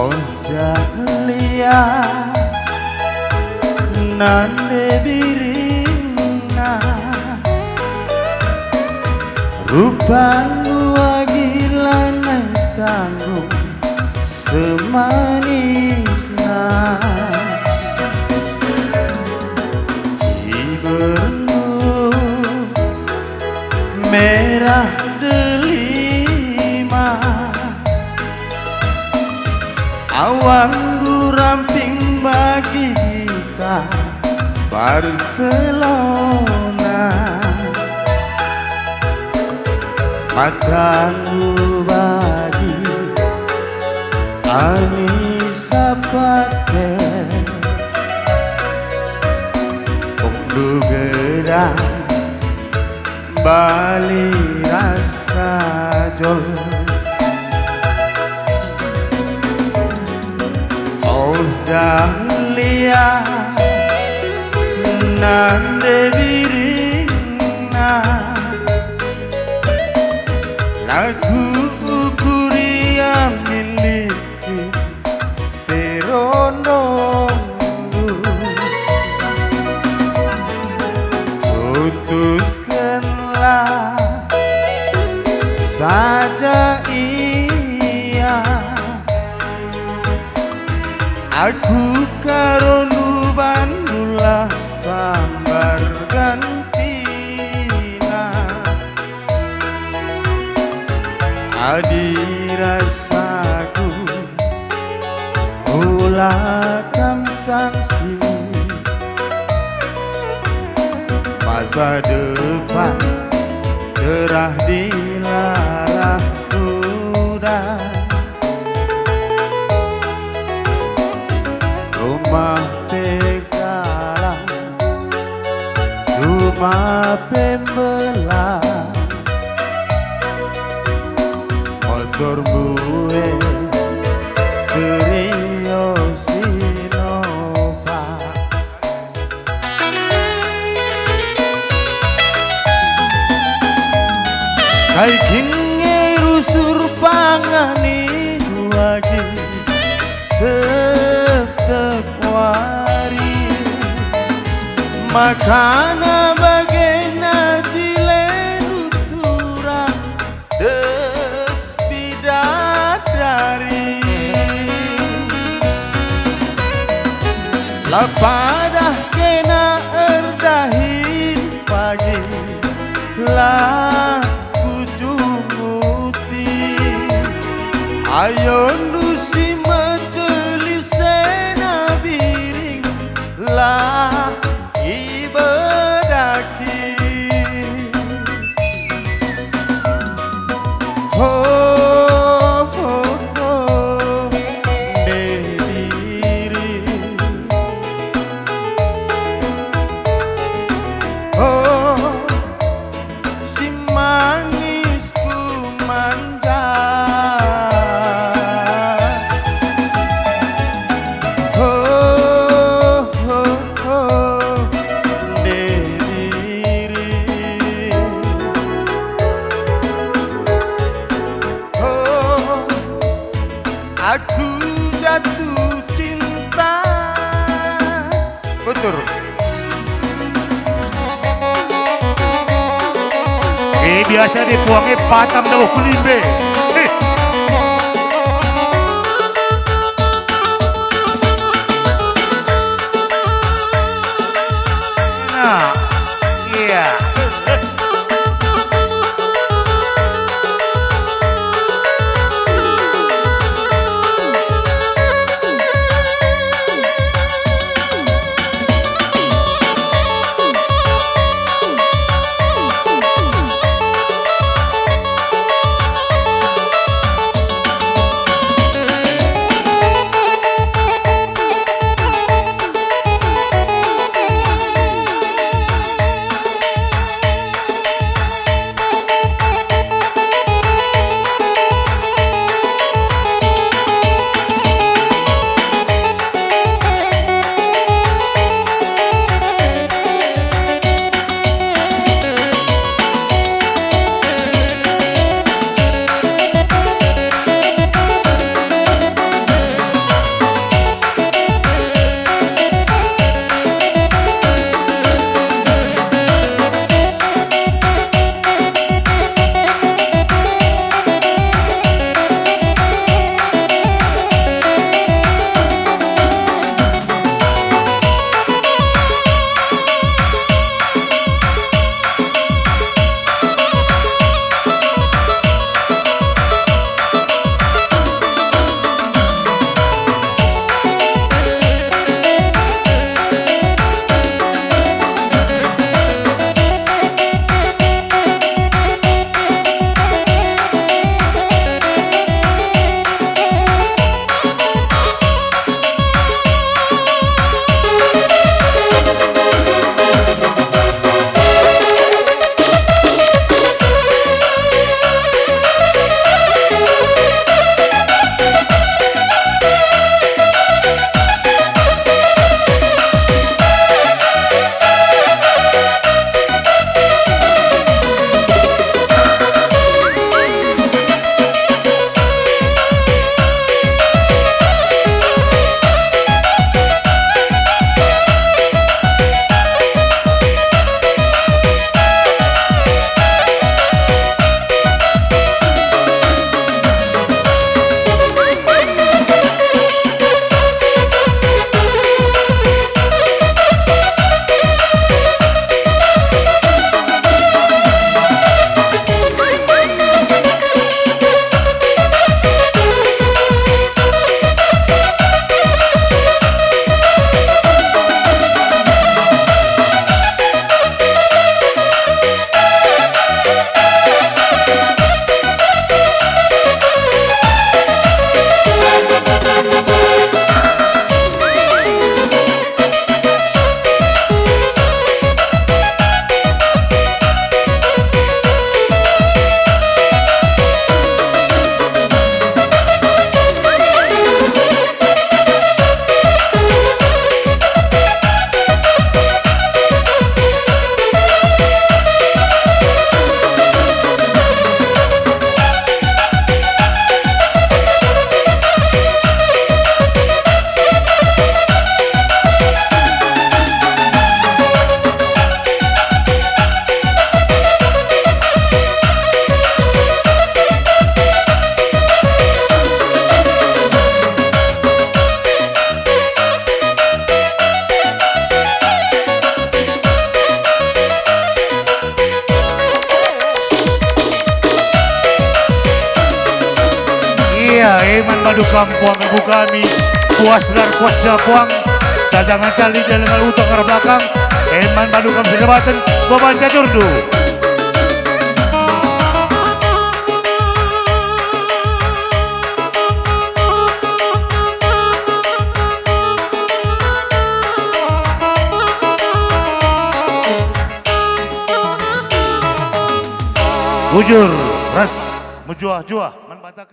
Oh dahlia nande birina rupamu agilana tanggung semanisna ibernu merah delima awang duramping bagi kita Barcelona makanmu bagi Anissa pakai Pungdu gedang Bali rasta jol Oh dahlia nande birina lagu kuria miliki terondongmu putuskanlah saja iya aku karonu bandulah sambar gantina adi rasaku ulah kam sangsi masa depan cerah di larah kuda rumah tegala rumah pembelah motor buwe Rio Sinova kai kinge rusur pangani wagi tetep wari makana bagena jilen utura des bidadari lapadah kena erdahin pagi lah kujumuti ayo nusi menjeli sena biring lah ibadaki oh oh oh diri oh si manisku manja oh oh oh diri oh aku jatuh cinta betul. Biasa dipuangnya patam dawa kulimbe. Nah, iya. ya Eman Madu Kampuang ibu kami puas dar kuat Japuang sadangan kali jalan utang arah belakang Eman Madu Kampuang Sejabatan Baban Caturdu. Bujur ras mujuah juah man batak